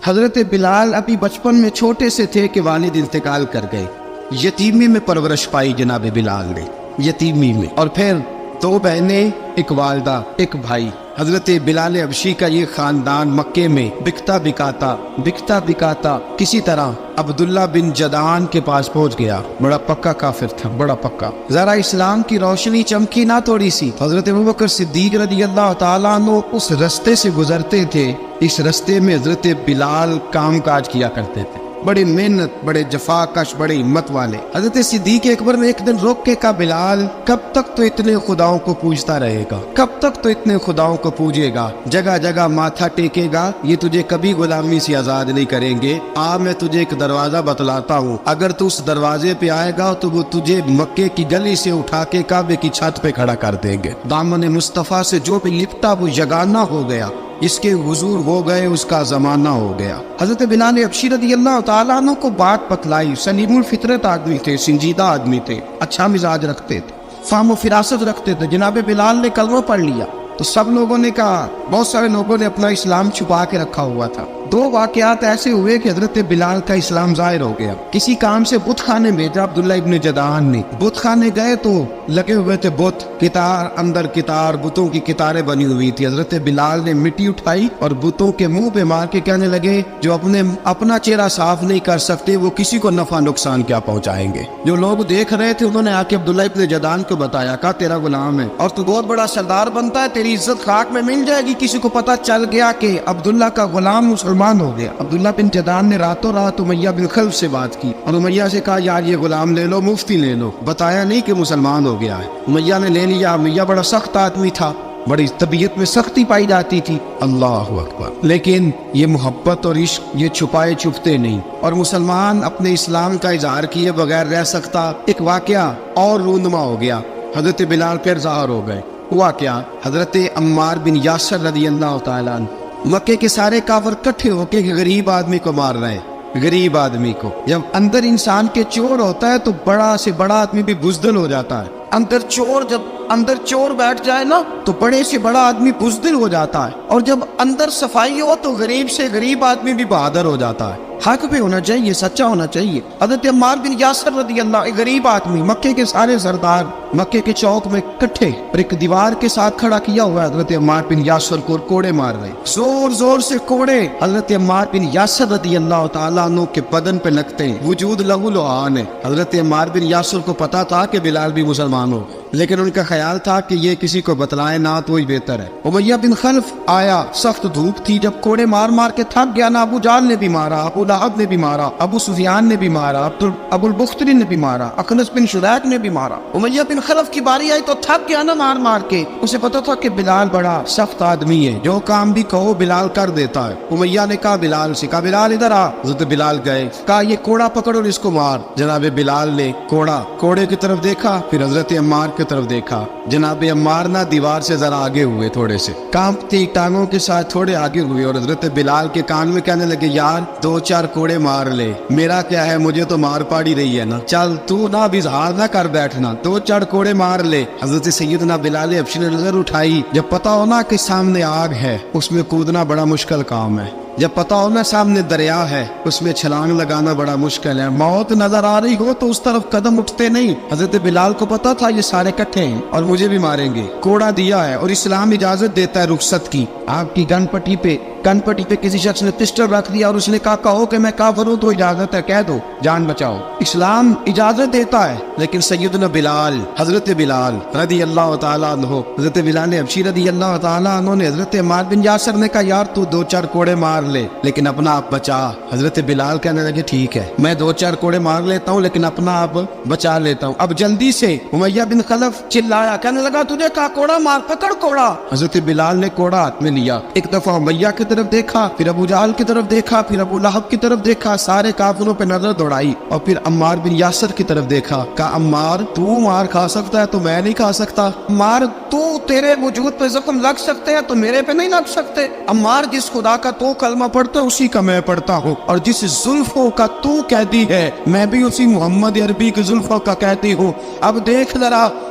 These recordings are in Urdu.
حضرت بلال ابھی بچپن میں چھوٹے سے تھے کہ والد انتقال کر گئے. یتیمی میں پرورش پائی جناب بلال نے، یتیمی میں. اور پھر 2 بہنیں، ایک والدہ، ایک بھائی. حضرت بلال حبشی کا یہ خاندان مکے میں بکتا بکاتا کسی طرح عبداللہ بن جدعان کے پاس پہنچ گیا. بڑا پکا کافر تھا، بڑا پکا. ذرا اسلام کی روشنی چمکی نہ تھوڑی سی. حضرت ابوبکر صدیق رضی اللہ تعالیٰ عنہ اس رستے سے گزرتے تھے. اس رستے میں حضرت بلال کام کاج کیا کرتے تھے، بڑی محنت، بڑے جفا کش، بڑے ہمت والے. حضرت صدیق اکبر نے ایک دن روک کے کہا، بلال کب تک تو اتنے خداؤں کو پوجتا رہے گا، کب تک تو اتنے خداؤں کو پوجے گا، جگہ جگہ ماتھا ٹیکے گا، یہ تجھے کبھی غلامی سے آزاد نہیں کریں گے. میں تجھے ایک دروازہ بتلاتا ہوں، اگر تو اس دروازے پہ آئے گا تو وہ تجھے مکے کی گلی سے اٹھا کے کعبے کی چھت پہ کھڑا کر دیں گے. دامن مصطفیٰ سے جو بھی لپٹا وہ یگانہ ہو گیا، اس کے حضور ہو گئے، اس کا زمانہ ہو گیا. حضرت بلال حبشی رضی اللہ تعالیٰ عنہ کو بات بتلائی. سلیم الفطرت آدمی تھے، سنجیدہ آدمی تھے، اچھا مزاج رکھتے تھے، فہم و فراست رکھتے تھے. جناب بلال نے کلمہ پڑھ لیا تو سب لوگوں نے کہا، بہت سارے لوگوں نے اپنا اسلام چھپا کے رکھا ہوا تھا. 2 واقعات ایسے ہوئے کہ حضرت بلال کا اسلام ظاہر ہو گیا. کسی کام سے بت خانے بھیجا عبداللہ ابن جدعان نے. بت خانے گئے تو لگے ہوئے تھے بت، کتار اندر کتار، بتوں کی کتاریں بنی ہوئی تھی. حضرت بلال نے مٹی اٹھائی اور بتوں کے منہ پہ مار کے کہنے لگے، جو اپنا چہرہ صاف نہیں کر سکتے وہ کسی کو نفع نقصان کیا پہنچائیں گے. جو لوگ دیکھ رہے تھے انہوں نے آ کے عبداللہ ابن جدعان کو بتایا، کہا تیرا غلام ہے اور تو بہت بڑا سردار بنتا ہے، تیری عزت خاک میں مل جائے گی. کسی کو پتہ چل گیا کہ عبداللہ کا غلام مسلمان ہو گیا. عبداللہ بن جدعان نے راتوں رات امیہ بن خلف سے بات کی اور امیہ سے کہا، یار یہ غلام لے لو، مفتی لے لو. بتایا نہیں کہ مسلمان ہو گیا ہے. امیہ نے لے لیا. امیہ بڑا سخت آدمی تھا، بڑی طبیعت میں سختی پائی جاتی تھی. اللہ اکبر. لیکن یہ محبت اور عشق یہ چھپائے چھپتے نہیں، اور مسلمان اپنے اسلام کا اظہار کیے بغیر رہ سکتا. ایک واقعہ اور رونما ہو گیا. حضرت بلال پھر ظاہر ہو گئے. ہوا کیا؟ حضرت عمار بن یاسر رضی اللہ تعالیٰ عنہ، مکے کے سارے کافر کٹھے ہو کے غریب آدمی کو مار رہے ہیں. غریب آدمی کو جب اندر انسان کے چور ہوتا ہے تو بڑا سے بڑا آدمی بھی بزدل ہو جاتا ہے. جب اندر چور بیٹھ جائے نا تو بڑے سے بڑا آدمی بزدل ہو جاتا ہے، اور جب اندر صفائی ہو تو غریب سے غریب آدمی بھی بہادر ہو جاتا ہے. حق پہ ہونا چاہیے، سچا ہونا چاہیے. حضرت عمار بن یاسر رضی اللہ، ایک غریب آدمی، مکے کے سارے سردار مکے کے چوک میں کٹھے اور ایک دیوار کے ساتھ کھڑا کیا ہوا ہے. حضرت عمار بن یاسر کو کوڑے مار رہے، زور زور سے کوڑے حضرت عمار بن یاسر رضی اللہ تعالیٰ عنہ کے بدن پہ لگتے ہیں. وجود لہو لعان ہے. حضرت عمار بن یاسر کو پتا تھا کہ بلال بھی مسلمان ہو، لیکن ان کا خیال تھا کہ یہ کسی کو بتلائے نہ تو ہی بہتر ہے. امیہ بن خلف آیا، سخت دھوپ تھی، جب کوڑے مار مار کے تھک گیا نا، ابو جہل نے بھی مارا، ابو لہب نے بھی مارا، ابو سفیان نے بھی مارا، ابو البختری نے بھی مارا، اخنس بن شریک نے بھی مارا. امیہ بن خلف کی باری آئی تو تھک گیا نا مار مار کے. اسے پتا تھا کہ بلال بڑا سخت آدمی ہے، جو کام بھی کہو بلال کر دیتا ہے. امیہ نے کہا بلال سے، کہا بلال ادھر آ. حضرت بلال گئے، کہا یہ کوڑا پکڑ اور اس کو مار. جناب بلال نے کوڑے کی طرف دیکھا، پھر حضرت عمار کی طرف دیکھا. جناب عمار نہ دیوار سے ذرا آگے ہوئے، تھوڑے سے کانپتی ٹانگوں کے ساتھ تھوڑے آگے ہوئے، اور حضرت بلال کے کان میں کہنے لگے، یار 2-4 کوڑے مار لے، میرا کیا ہے، مجھے تو مار پاڑی رہی ہے نا، چل تو نہ بھی اظہار نہ کر بیٹھنا، 2-4 کوڑے مار لے. حضرت سیدنا بلال حبشی نے نظر اٹھائی. جب پتا ہونا کہ سامنے آگ ہے اس میں کودنا بڑا مشکل کام ہے. جب پتا ہو نا سامنے دریا ہے اس میں چھلانگ لگانا بڑا مشکل ہے. موت نظر آ رہی ہو تو اس طرف قدم اٹھتے نہیں. حضرت بلال کو پتا تھا یہ سارے کٹھے ہیں اور مجھے بھی ماریں گے. کوڑا دیا ہے اور اسلام اجازت دیتا ہے رخصت کی. آپ کی گن پٹی پہ کسی شخص نے پسٹل رکھ دیا اور اس نے کہا، کہو کہ میں کافر ہوں تو اجازت ہے، کہہ دو، جان بچاؤ. اسلام اجازت دیتا ہے. لیکن سیدنا بلال، حضرت بلال رضی اللہ تعالیٰ عنہ، حضرت بلال حبشی رضی اللہ تعالیٰ عنہ نے حضرت عمار بن یاسر نے کہا، یار تو 2-4 کوڑے مار لے لیکن اپنا آپ بچا. حضرت بلال کہنے لگے، ٹھیک ہے میں 2-4 کوڑے مار لیتا ہوں لیکن اپنا آپ بچا لیتا ہوں. اب جلدی سے امیہ بن خلف چلایا، کہنے لگا، تجھے کہا کوڑا مار، پکڑ کوڑا. حضرت بلال نے کوڑا ہاتھ میں لیا، ایک دفعہ امیہ کی طرف دیکھا، پھر ابو جہل کی طرف دیکھا، پھر ابو لہب کی طرف دیکھا، سارے کافروں پہ نظر دوڑائی، اور پھر عمار بن یاسر کی طرف دیکھا. کہا، عمار تو مار کھا سکتا ہے تو میں نہیں کھا سکتا. عمار تو تیرے وجود پہ زخم لگ سکتے ہیں تو میرے پہ نہیں لگ سکتے. عمار جس خدا کا تو کلمہ پڑھتا ہے اسی کا میں پڑھتا ہوں، اور جس زلفوں کا تو قیدی ہے میں بھی اسی محمد عربی کی زلفوں کا قیدی ہوں. اب دیکھ ذرا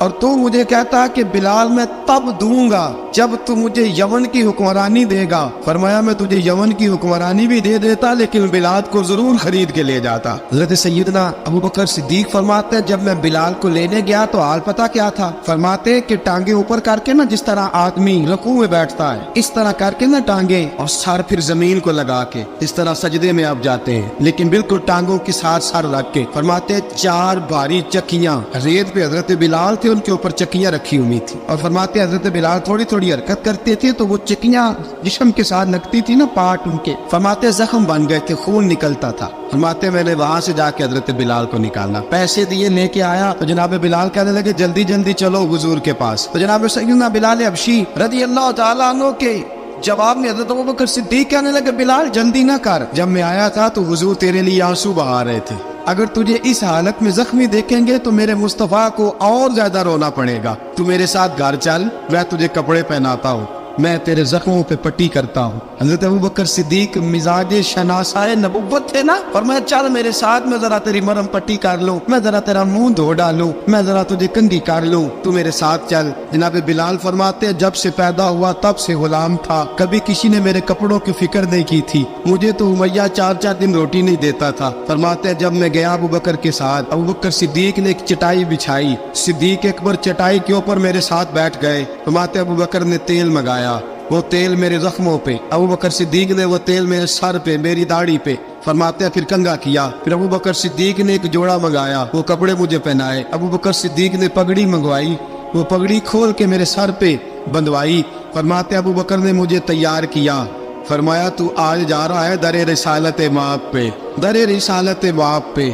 اور تو مجھے کہتا کہ بلال میں تب دوں گا جب تو مجھے یمن کی حکمرانی دے گا۔ فرمایا میں تجھے یمن کی حکمرانی بھی دے دیتا لیکن بلال کو ضرور خرید کے لے جاتا۔ حضرت سیدنا ابو بکر صدیق فرماتے ہیں جب میں بلال کو لینے گیا تو حال پتہ کیا تھا؟ فرماتے کہ ٹانگیں اوپر کر کے نا جس طرح آدمی رکوع میں بیٹھتا ہے اس طرح کر کے نا ٹانگیں، اور سر پھر زمین کو لگا کے اس طرح سجدے میں آپ جاتے ہیں، لیکن بالکل ٹانگوں کے ساتھ سر رکھ کے۔ فرماتے 4 بھاری چکیاں ریت پہ حضرت بلال تھے، ان کے اوپر چکیاں رکھی ہوئی تھی، اور فرماتے حضرت بلال تھوڑی تھوڑی حرکت کرتے تھے تو وہ چکیاں جسم کے ساتھ لگتی تھی نا، پارٹ ان کے، فرماتے زخم بن گئے تھے، خون نکلتا تھا۔ فرماتے میں نے وہاں سے جا کے حضرت بلال کو نکالا، پیسے دیے لے کے آیا تو جناب بلال کہنے لگے جلدی جلدی چلو حضور کے پاس۔ تو جناب سیدنا بلال حبشی رضی اللہ تعالیٰ عنہ کے جواب میں حضرت ابوبکر صدیق کہنے لگے بلال جلدی نہ کر، جب میں آیا تھا تو حضور تیرے لیے آنسو بہا رہے تھے، اگر تجھے اس حالت میں زخمی دیکھیں گے تو میرے مصطفیٰ کو اور زیادہ رونا پڑے گا، تو میرے ساتھ گھر چل، میں تجھے کپڑے پہناتا ہوں، میں تیرے زخموں پہ پٹی کرتا ہوں۔ حضرت ابوبکر صدیق مزاج شناسائے نبوت تھے نا، اور میں چل میرے ساتھ، میں ذرا تیری مرہم پٹی کر لوں، میں ذرا تیرا منہ دھو ڈالوں، میں ذرا تجھے کنگھی کر لوں، تو میرے ساتھ چل۔ جناب بلال فرماتے جب سے پیدا ہوا تب سے غلام تھا، کبھی کسی نے میرے کپڑوں کی فکر نہیں کی تھی، مجھے تو امیہ 4 دن روٹی نہیں دیتا تھا۔ فرماتے جب میں گیا ابوبکر کے ساتھ، ابوبکر صدیق نے ایک چٹائی بچھائی، صدیق اکبر چٹائی کے اوپر میرے ساتھ بیٹھ گئے۔ فرماتے ابوبکر نے تیل منگایا، وہ تیل میرے زخموں پہ، ابوبکر صدیق نے وہ تیل میرے سر پہ، میری داڑھی پہ، فرماتے ہیں پھر کنگھا کیا، پھر ابوبکر صدیق نے ایک جوڑا منگایا، وہ کپڑے مجھے پہنائے، ابوبکر صدیق نے پگڑی منگوائی، وہ پگڑی کھول کے میرے سر پہ بندھوائی، فرماتے ابوبکر نے مجھے تیار کیا، فرمایا تو آج جا رہا ہے در رسالت مآب پہ، در رسالت مآب پہ،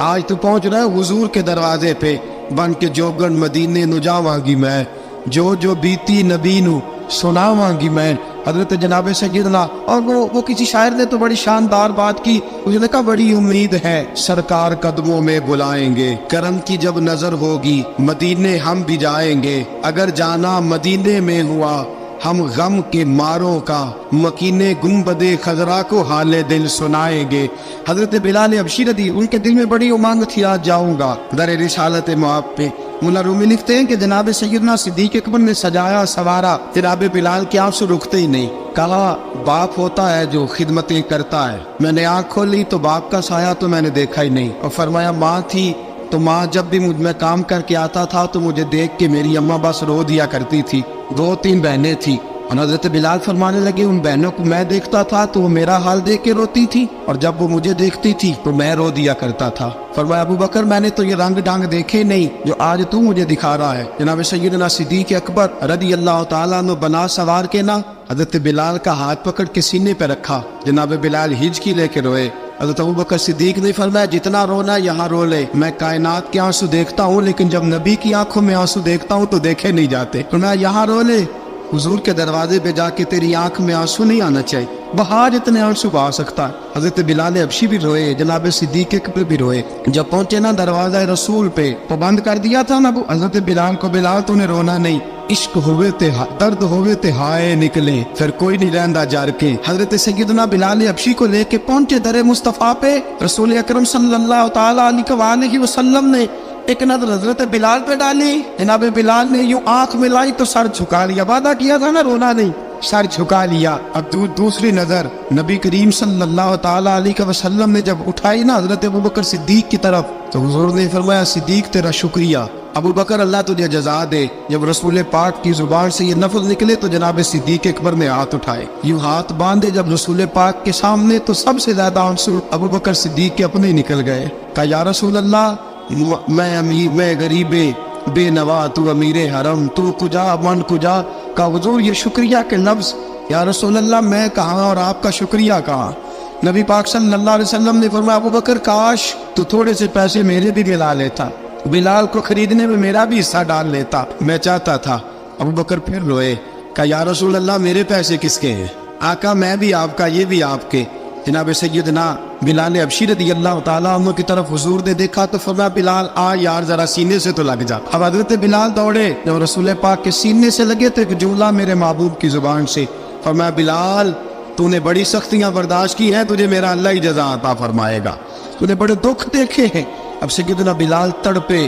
آج تو پہنچ رہا ہے حضور کے دروازے پہ، بن کے جوگن مدینے نو جاواں گی میں، جو بیتی نبی نو سناواں گی میں۔ حضرت جناب سیدنا، اور وہ کسی شاعر نے تو بڑی شاندار بات کی، اس نے کہا بڑی امید ہے سرکار قدموں میں بلائیں گے، کرم کی جب نظر ہوگی مدینے ہم بھی جائیں گے، اگر جانا مدینے میں ہوا ہم غم کے ماروں کا، مکینے گنبد خضرا کو حال دل سنائیں گے۔ حضرت بلال حبشی رضی ان کے دل میں بڑی امنگ تھی آج جاؤں گا در رسالت مآب پہ۔ مولا رومی لکھتے ہیں کہ جناب سیدنا صدیق اکبر نے سجایا سوارا، جناب بلال کے آنسو رکتے ہی نہیں، کہا باپ ہوتا ہے جو خدمتیں کرتا ہے، میں نے آنکھ کھولی تو باپ کا سایہ تو میں نے دیکھا ہی نہیں، اور فرمایا ماں تھی تو ماں جب بھی میں کام کر کے آتا تھا تو مجھے دیکھ کے میری اماں بس رو دیا کرتی تھی، 2-3 بہنیں تھی، اور حضرت بلال فرمانے لگے ان بہنوں کو میں دیکھتا تھا تو وہ میرا حال دیکھ کے روتی تھی، اور جب وہ مجھے دیکھتی تھی تو میں رو دیا کرتا تھا۔ فرمایا ابو بکر میں نے تو یہ رنگ ڈانگ دیکھے نہیں جو آج تو مجھے دکھا رہا ہے۔ جناب سیدنا صدیق اکبر رضی اللہ تعالیٰ عنہ بنا سوار کے نا حضرت بلال کا ہاتھ پکڑ کے سینے پہ رکھا، جناب بلال ہچکی لے کے روئے۔ حضرت ابوبکر صدیق نے فرمایا جتنا رونا یہاں رو لے، میں کائنات کے آنسو دیکھتا ہوں لیکن جب نبی کی آنکھوں میں آنسو دیکھتا ہوں تو دیکھے نہیں جاتے، فرمایا یہاں رو لے، حضور کے دروازے پہ جا کے تیری آنکھ میں آنسو نہیں آنا چاہیے، بہا جتنے آنسو بہا سکتا ہے۔ حضرت بلال حبشی بھی روئے، جناب صدیق اکبر بھی روئے۔ جب پہنچے نا دروازہ رسول پہ تو بند کر دیا تھا نا حضرت بلال کو، بلال تو نے رونا نہیں، عشق ہوئے تے درد ہوئے تے ہائے نکلے، پھر کوئی نہیں رہندا جار کے۔ حضرت سیدنا بلال حبشی کو لے کے پہنچے در مصطفیٰ پہ، رسول اکرم صلی اللہ تعالیٰ علیہ وسلم نے ایک نظر حضرت بلال پہ ڈالی، جناب بلال نے یوں آنکھ ملائی تو سر جھکا لیا، وعدہ کیا تھا نا رونا نہیں، سر جھکا لیا۔ اب دوسری نظر نبی کریم صلی اللہ تعالیٰ علیہ وسلم نے جب اٹھائی نا حضرت ابوبکر صدیق کی طرف تو حضور نے فرمایا صدیق تیرا شکریہ، ابو بکر اللہ تجھے جزا دے۔ جب رسول پاک کی زبان سے یہ لفظ نکلے تو جناب صدیق اکبر نے ہاتھ اٹھائے، یوں ہاتھ باندھے جب رسول پاک کے سامنے تو سب سے زیادہ آنسو ابو بکر صدیق کے اپنے نکل گئے۔ کہا یا رسول اللہ میں غریب بے نوا، تو امیر حرم، تو کجا من کجا۔ کہا حضور یہ شکریہ کے لفظ، یا رسول اللہ میں کہاں اور آپ کا شکریہ کہاں۔ نبی پاک صلی اللہ علیہ وسلم نے فرمایا ابو بکر کاش تو تھوڑے سے پیسے میرے بھی ملا لیتا، بلال کو خریدنے میں میرا بھی حصہ ڈال لیتا، میں چاہتا تھا۔ ابو بکر پھر روئے، کہا یا رسول اللہ میرے پیسے کس کے ہیں؟ آقا میں بھی آپ کا، یہ بھی آپ کے۔ جناب سیدنا بلال حبشی رضی اللہ تعالیٰ عنہ کی طرف حضور نے دیکھا تو فرمایا بلال آ یار ذرا سینے سے تو لگ جا۔ اب حضرت بلال دوڑے، جب رسول پاک کے سینے سے لگے تو ایک جملہ میرے محبوب کی زبان سے، فرمایا بلال تو نے بڑی سختیاں برداشت کی ہیں، تجھے میرا اللہ ہی جزا عطا فرمائے گا، تو نے بڑے دکھ دیکھے ہیں۔ اب سیدنا بلال تڑپے،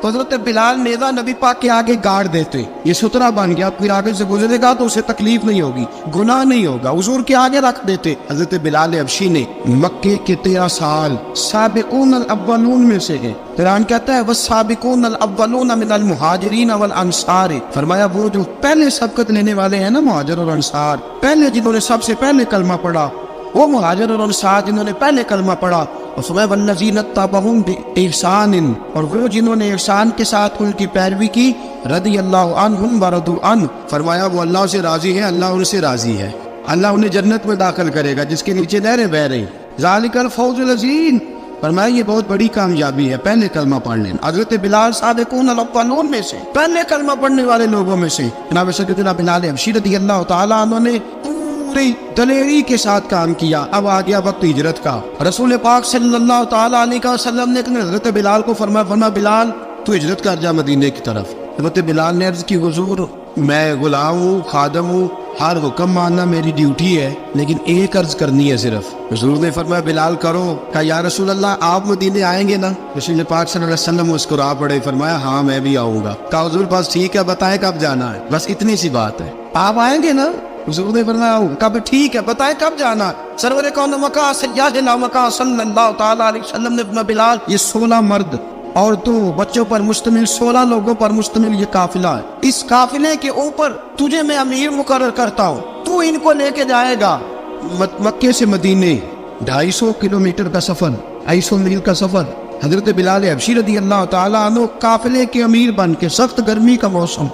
تو حضرت بلال نیزہ نبی پاک کے آگے گاڑ دیتے، یہ سترہ بن گیا، پھر آگے سے گزرے گا تو اسے تکلیف نہیں ہوگی، گناہ نہیں ہوگا، حضور کے آگے رکھ دیتے۔ حضرت بلال حبشی نے مکے کے 13 سال سابقون الاولون میں سے ہیں۔ قرآن کہتا ہے والسابقون الاولون من المہاجرین والانصار، فرمایا وہ جو پہلے سبقت لینے والے ہیں نا مہاجر اور انصار، پہلے جنہوں نے سب سے پہلے کلمہ پڑھا، وہ مہاجر اور انصار جنہوں نے پہلے کلمہ پڑھا، اور فرمایا والذین اتبعوہم بإحسان، اور وہ جنہوں نے احسان کے ساتھ ان کی پیروی کی، رضی اللہ عنہم ورضوا عنہ، فرمایا وہ اللہ سے راضی ہے، اللہ ان سے راضی ہے، اللہ انہیں جنت میں داخل کرے گا جس کے نیچے نہریں بہ رہی، ذالک الفوز العظیم، فرمایا یہ بہت بڑی کامیابی ہے پہلے کلمہ پڑھنے۔ حضرت بلال سابقون الاولون میں سے، پہلے کلمہ پڑھنے والے لوگوں میں سے، جناب سیدنا بلال حبشی رضی اللہ تعالیٰ عنہ نے پوری دلیری کے ساتھ کام کیا۔ اب آ گیا وقت ہجرت کا۔ رسول پاک صلی اللہ تعالیٰ علیہ وسلم نے حضرت بلال کو فرمایا بلال تو ہجرت کر جا مدینے کی طرف۔ حضرت بلال نے عرض کی حضور میں غلام ہوں، خادم ہوں، ہر حکم ماننا میری ڈیوٹی ہے، لیکن ایک عرض کرنی ہے صرف۔ حضور نے فرمایا بلال کرو۔ کہا یا رسول اللہ آپ مدینے آئیں گے نا؟ رسول پاک صلی اللہ علیہ وسلم مسکرا پڑے، فرمایا ہاں میں بھی آؤں گا۔ کہا حضور بس ٹھیک ہے، بتائیں کب جانا ہے، بس اتنی سی بات ہے، آپ آئیں گے نا؟ حضور نے فرمایا کب؟ ٹھیک ہے بتائیں کب جانا۔ سرور کون مکہ سیاد مکہ صلی اللہ تعالیٰ علیہ وسلم نے فرمایا بلال یہ 16 مرد عورتوں بچوں پر مشتمل 16 لوگوں پر مشتمل یہ قافلہ ہے، اس قافلے کے اوپر تجھے میں امیر مقرر کرتا ہوں، تو ان کو لے کے جائے گا مکے سے مدینے 250 کلومیٹر کا سفر، 250 میل کا سفر۔ حضرت بلال حبشی رضی اللہ تعالیٰ عنہ قافلے کے امیر بن کے، سخت گرمی کا موسم،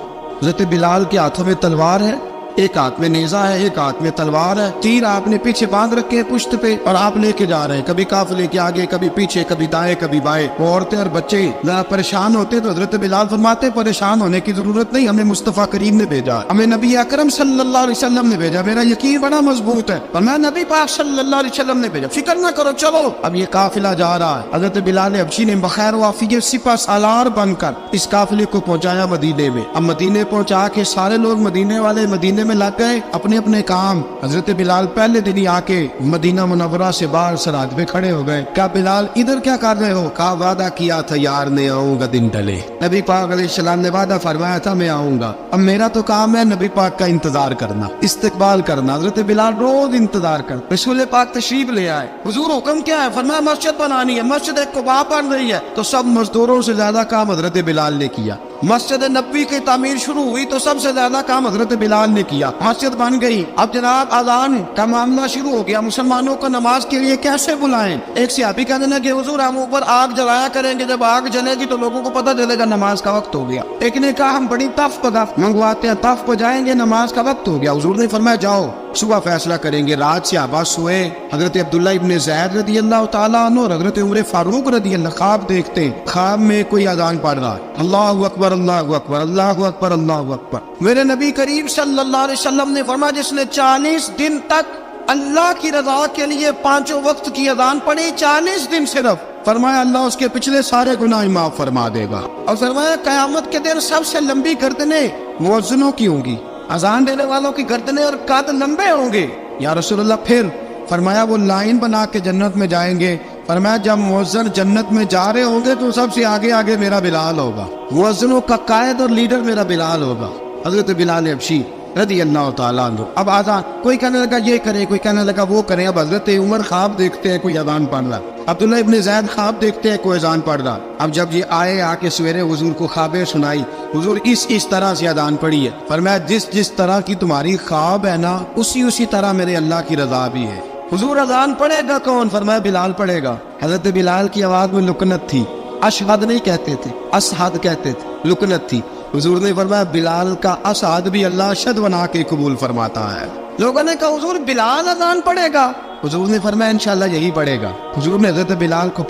حضرت بلال کے ہاتھوں میں تلوار ہے، ایک ہاتھ میں نیزہ ہے، ایک ہاتھ میں تلوار ہے، تیر آپ نے پیچھے باندھ رکھے ہیں پشت پہ، اور آپ لے کے جا رہے ہیں، کبھی قافلے کے آگے، کبھی پیچھے، کبھی دائیں کبھی بائیں۔ وہ عورتیں اور بچے ذرا پریشان ہوتے تو حضرت بلال فرماتے پریشان ہونے کی ضرورت نہیں، ہمیں مصطفیٰ کریم نے بھیجا، ہمیں نبی اکرم صلی اللہ علیہ وسلم نے بھیجا، میرا یقین بڑا مضبوط ہے، اور میں نبی پاک صلی اللہ علیہ وسلم نے بھیجا، فکر نہ کرو چلو۔ اب یہ قافلہ جا رہا ہے، حضرت بلال حبشی نے بخیر و عافیت سپہ سالار بن کر اس قافلے کو پہنچایا مدینے میں۔ اب مدینے پہنچا کے سارے لوگ مدینے والے مدینے میں لگ گئے اپنے اپنے کام۔ حضرت بلال پہلے دن ہی آ کے مدینہ منورہ سے باہر سرحد پہ کھڑے ہو گئے۔ کہا بلال ادھر کیا کر رہے ہو؟ کہا وعدہ کیا تھا یار نے آؤں گا دن ڈلے، نبی پاک علیہ السلام نے وعدہ فرمایا تھا میں آؤں گا، اب میرا تو کام ہے نبی پاک کا انتظار کرنا، استقبال کرنا۔ حضرت بلال روز انتظار کر، رسول پاک تشریف لے آئے، حضور حکم کیا ہے؟ فرمایا مسجد بنانی ہے، مسجد قباء بن رہی ہے، تو سب مزدوروں سے زیادہ کام حضرت بلال نے کیا۔ مسجد نبوی کی تعمیر شروع ہوئی تو سب سے زیادہ کام حضرت بلال نے کیا، مسجد بن گئی۔ اب جناب اذان کا معاملہ شروع ہو گیا، مسلمانوں کو نماز کے لیے کیسے بلائیں؟ ایک صحابی کہنے لگے حضور ہم اوپر آگ جلایا کریں گے، جب آگ جلے گی تو لوگوں کو پتہ چلے گا نماز کا وقت ہو گیا۔ ایک نے کہا ہم بڑی تف منگواتے ہیں، تف بجائیں گے، نماز کا وقت ہو گیا۔ حضور نے فرمایا جاؤ صبح فیصلہ کریں گے۔ رات صحابہ سوئے، حضرت عبداللہ ابن زید رضی اللہ تعالیٰ عنہ اور حضرت عمر فاروق رضی اللہ خواب دیکھتے، خواب میں کوئی اذان پڑھ رہا ہے، اللہ اکبر اللہ اکبر اللہ اکبر اللہ اکبر۔ میرے نبی کریم صلی اللہ علیہ وسلم نے فرمایا جس نے 40 دن تک اللہ کی رضا کے لیے 5 وقت کی اذان پڑھی، 40 دن صرف، فرمایا اللہ اس کے پچھلے سارے گناہ معاف فرما دے گا، اور فرمایا قیامت کے دن سب سے لمبی گردنیں مؤذنوں کی ہوں گی، اذان دینے والوں کی گردنیں اور قد لمبے ہوں گے۔ یا رسول اللہ پھر؟ فرمایا وہ لائن بنا کے جنت میں جائیں گے، فرمایا جب مؤذن جنت میں جا رہے ہوں گے تو سب سے آگے آگے میرا بلال ہوگا، مؤذنوں کا قائد اور لیڈر میرا بلال ہوگا، حضرت بلال حبشی رضی اللہ تعالیٰ عنہ۔ اب آزان کوئی کہنے لگا یہ کرے، کوئی کہنے لگا وہ کرے۔ اب حضرت عمر خواب دیکھتے ہیں کوئی اذان پڑھ رہا، عبداللہ ابن زید خواب دیکھتے ہیں کوئی اذان پڑھ رہا۔ اب جب یہ آئے آ کے سویرے حضور کو خوابیں سنائی، حضور اس طرح سے اذان پڑھی ہے، فرمایا جس طرح کی تمہاری خواب ہے نا اسی طرح میرے اللہ کی رضا بھی ہے۔ حضور اذان پڑھے گا کون؟ فرمایا بلال پڑھے گا۔ حضرت بلال کی آواز میں لکنت تھی، اشہد نہیں کہتے تھے، اسہد کہتے تھے، لکنت تھی۔ حضور نے فرمایا بلال کا اسعد بھی اللہ اشہد بنا کے قبول فرماتا ہے۔ لوگوں نے کہا حضور بلال اذان پڑھے گا؟ حضور نے فرمایا انشاءاللہ یہی پڑھے گا۔ حضور نے حضرت بلال کو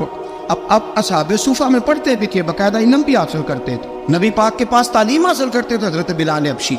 اب اصحاب صوفہ میں پڑھتے بھی تھے، باقاعدہ علم بھی حاصل کرتے تھے، نبی پاک کے پاس تعلیم حاصل کرتے تھے حضرت بلال حبشی۔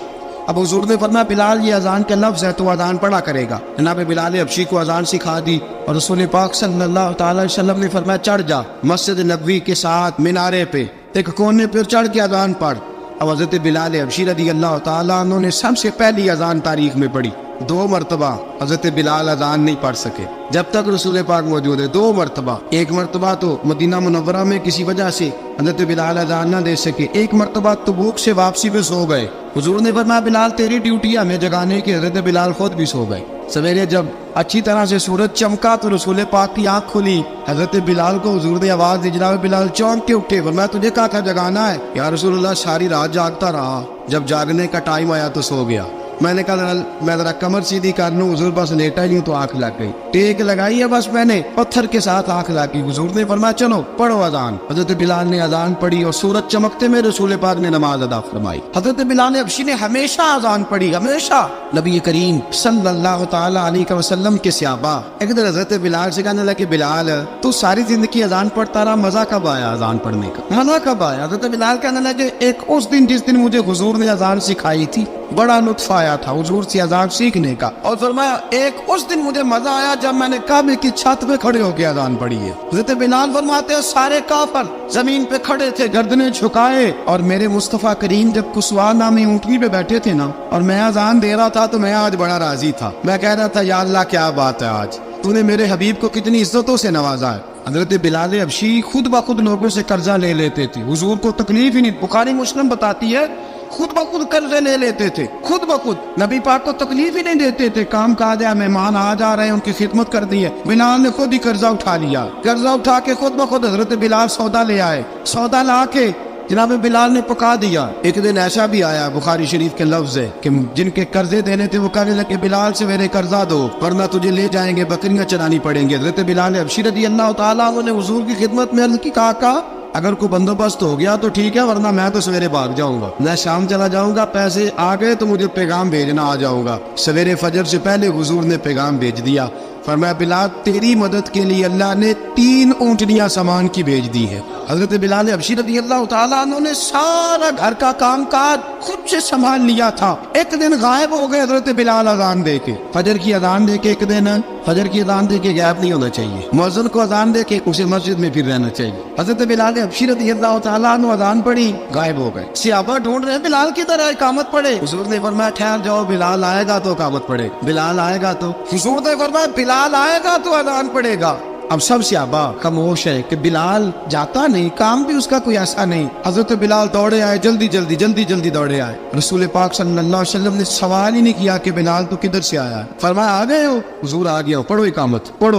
اب حضور نے فرمایا بلال یہ اذان کا لفظ ہے تو اذان پڑھا کرے گا۔ جناب بلال حبشی کو اذان سکھا دی، اور رسول پاک صلی اللہ تعالی علیہ وسلم نے فرمایا چڑھ جا مسجد نبوی کے ساتھ مینارے پہ، ایک کونے پہ چڑھ کے اذان پڑھ۔ اب حضرت بلال حبشی رضی اللہ تعالیٰ عنہ نے سب سے پہلی اذان تاریخ میں پڑھی، 2 مرتبہ حضرت بلال اذان نہیں پڑھ سکے جب تک رسول پاک موجود ہے. 2 مرتبہ. ایک مرتبہ تو مدینہ منورہ میں کسی وجہ سے حضرت بلال اذان نہ دے سکے. ایک مرتبہ تبوک سے واپسی پہ سو گئے. حضور نے فرمایا بلال تیری ڈیوٹی ہے ہمیں جگانے کی. حضرت بلال خود بھی سو گئے. سویرے جب اچھی طرح سے سورج چمکا تو رسول پاک کی آنکھ کھلی. حضرت بلال کو حضور نے آواز دی. جناب بلال چونک کے اٹھے. فرمایا تجھے کہا تھا جگانا ہے. یا رسول اللہ ساری رات جاگتا رہا, جب جاگنے کا ٹائم آیا تو سو گیا. میں نے کہا میں ذرا کمر سیدھی کر لوں. حضور بس لیٹا ہی تو آنکھ لگ گئی. ٹیک لگائی ہے بس میں نے, پتھر کے ساتھ آنکھ لگ گئی. حضور نے فرمایا چلو پڑھو اذان. حضرت بلال نے اذان پڑھی اور سورج چمکتے میں رسول پاک نے نماز ادا فرمائی. حضرت بلال حبشی نے ہمیشہ اذان پڑھی, ہمیشہ. نبی کریم صلی اللہ تعالی علیہ وسلم کے صحابہ ایک دن حضرت بلال سے کہنے لگے بلال تو ساری زندگی اذان پڑھتا رہا, مزہ کب آیا اذان پڑھنے کا, مزہ کب آیا؟ حضرت بلال کہنے لگے ایک اس دن جس دن مجھے حضور نے اذان سکھائی تھی بڑا لطف آیا تھا حضور سے اذان سیکھنے کا. اور فرمایا ایک اس دن مجھے مزہ آیا جب میں نے کعبے کی چھت پہ کھڑے ہو کے اذان پڑھی ہے. حضرت بلال فرماتے ہیں سارے کافر زمین پہ کھڑے تھے گردنیں جھکائے, اور میرے مصطفیٰ کریم جب کسوا نامی اونٹنی پہ بیٹھے تھے نا اور میں اذان دے رہا تھا تو میں آج بڑا راضی تھا. میں کہہ رہا تھا یا اللہ کیا بات ہے, آج تو نے میرے حبیب کو کتنی عزتوں سے نوازا ہے. حضرت بلال حبشی خود بخود لوگوں سے قرضہ لے لیتے تھے. حضور کو تکلیف ہی نہیں, بخاری مسلم بتاتی ہے خود بخود قرضے لے لیتے تھے, خود بخود. نبی پاک کو تکلیف ہی نہیں دیتے تھے. کام کاج ہے, مہمان آ جا رہے ہیں, ان کی خدمت کر دی ہے. بلال نے خود ہی قرضہ اٹھا لیا. قرضہ اٹھا کے خود بخود حضرت بلال سودا لے آئے. سودا لا کے جناب بلال نے پکا دیا. ایک دن ایسا بھی آیا بخاری شریف کے لفظ ہے کہ جن کے قرضے دینے تھے وہ کہنے لگے بلال سے میرے قرضہ دو ورنہ تجھے لے جائیں گے, بکریاں چرانی پڑیں گے. حضرت بلال حبشی رضی اللہ تعالیٰ عنہ نے حضور کی خدمت میں عرض کی, کہا اگر کوئی بندوبست ہو گیا تو ٹھیک ہے ورنہ میں تو سویرے بھاگ جاؤں گا, میں شام چلا جاؤں گا, پیسے آ گئے تو مجھے پیغام بھیجنا, آ جاؤں گا. سویرے فجر سے پہلے حضور نے پیغام بھیج دیا. فرمایا بلال تیری مدد کے لیے اللہ نے 3 اونٹنیاں سامان کی بھیج دی ہے. حضرت بلال حبشی رضی اللہ تعالیٰ عنہ نے سارا گھر کا کام کاج خود سے سنبھال لیا تھا. ایک دن غائب ہو گئے حضرت بلال اذان دے کے, فجر کی اذان دے کے. ایک دن فجر کی اذان دے کے غائب نہیں ہونا چاہیے, مؤذن کو اذان دے کے اسے مسجد میں پھر رہنا چاہیے. حضرت بلال حبشی رضی اللہ تعالیٰ عنہ اذان پڑھی, غائب ہو گئے. صحابہ ڈھونڈ رہے بلال کی طرح اقامت پڑھے. حضور نے فرمایا ٹھہر جاؤ, بلال آئے گا تو اقامت پڑھے, بلال آئے گا تو. حضور نے فرمایا بلال آئے گا تو اذان پڑھے گا. اب سب صحابہ خاموش ہے کہ بلال جاتا نہیں, کام بھی اس کا کوئی ایسا نہیں. حضرت بلال دوڑے آئے, جلدی دوڑے آئے. رسول پاک صلی اللہ علیہ وسلم نے سوال ہی نہیں کیا کہ بلال تو کدھر سے آیا ہے. فرمایا آ گئے ہو؟ حضور آ گیا ہو, پڑھو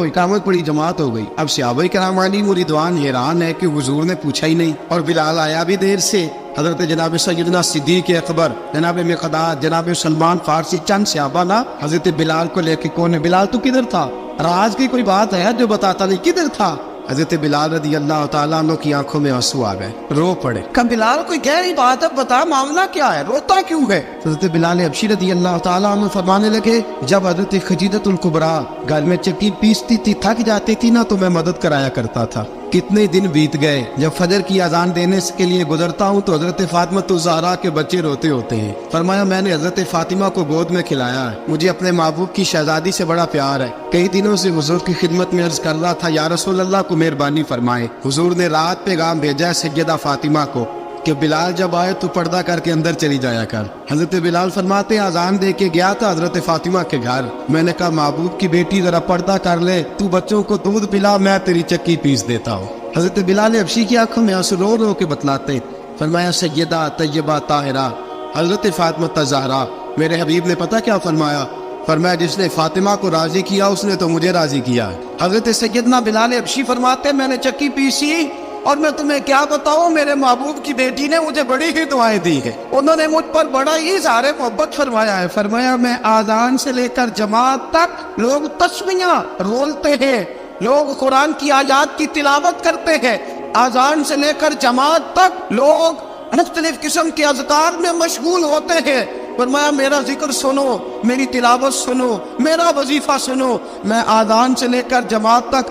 اقامت پڑھی, جماعت ہو گئی. اب صحابہ کرام علیہم رضوان حیران ہے کہ حضور نے پوچھا ہی نہیں اور بلال آیا بھی دیر سے. حضرت جناب سیدنا صدیق اکبر, جناب مقداد, جناب سلمان فارسی, چند صحابہ نا حضرت بلال کو لے کے کون ہے بلال تو کدھر تھا, راز کی کوئی بات ہے جو بتاتا نہیں, کدھر تھا. حضرت بلال رضی اللہ تعالیٰ عنہ کی آنکھوں میں آنسو آ گئے, رو پڑے. کہ بلال کوئی گہری بات ہے, بتا معاملہ کیا ہے, روتا کیوں ہے؟ حضرت بلال حبشی رضی اللہ تعالیٰ عنہ فرمانے لگے جب حضرت خدیجۃ الکبریٰ گھر میں چکی پیستی تھی, تھک جاتی تھی نا تو میں مدد کرایا کرتا تھا. کتنے دن بیت گئے, جب فجر کی اذان دینے کے لیے گزرتا ہوں تو حضرت فاطمہ الزہرا کے بچے روتے ہوتے ہیں. فرمایا میں نے حضرت فاطمہ کو گود میں کھلایا ہے, مجھے اپنے محبوب کی شہزادی سے بڑا پیار ہے. کئی دنوں سے حضور کی خدمت میں عرض کر رہا تھا یا رسول اللہ کو مہربانی فرمائے. حضور نے رات پیغام بھیجا ہے سیدہ فاطمہ کو کہ بلال جب آئے تو پردہ کر کے اندر چلی جایا کر. حضرت بلال فرماتے اذان دے کے گیا تھا حضرت فاطمہ کے گھر, میں نے کہا محبوب کی بیٹی ذرا پردہ کر لے, تو بچوں کو دودھ پلا, میں تیری چکی پیس دیتا ہوں. حضرت بلال حبشی کی آنکھوں میں آنسو رو رو کے بتلاتے. فرمایا سیدہ طیبہ طاہرہ حضرت فاطمہ الزہرا, میرے حبیب نے پتہ کیا فرمایا؟ فرمایا جس نے فاطمہ کو راضی کیا اس نے تو مجھے راضی کیا. حضرت سیدنا بلال حبشی فرماتے میں نے چکی پیسی اور میں تمہیں کیا بتاؤں, میرے محبوب کی بیٹی نے مجھے بڑی ہی دعائیں دی ہیں, انہوں نے مجھ پر بڑا ہی اظہار محبت فرمایا ہے. فرمایا میں آذان سے لے کر جماعت تک لوگ تسمیاں رولتے ہیں, لوگ قرآن کی آیات کی تلاوت کرتے ہیں, آذان سے لے کر جماعت تک لوگ مختلف قسم کے اذکار میں مشغول ہوتے ہیں. فرمایا میرا ذکر سنو, میری تلاوت سنو, میرا وظیفہ سنو. میں آذان سے لے کر جماعت تک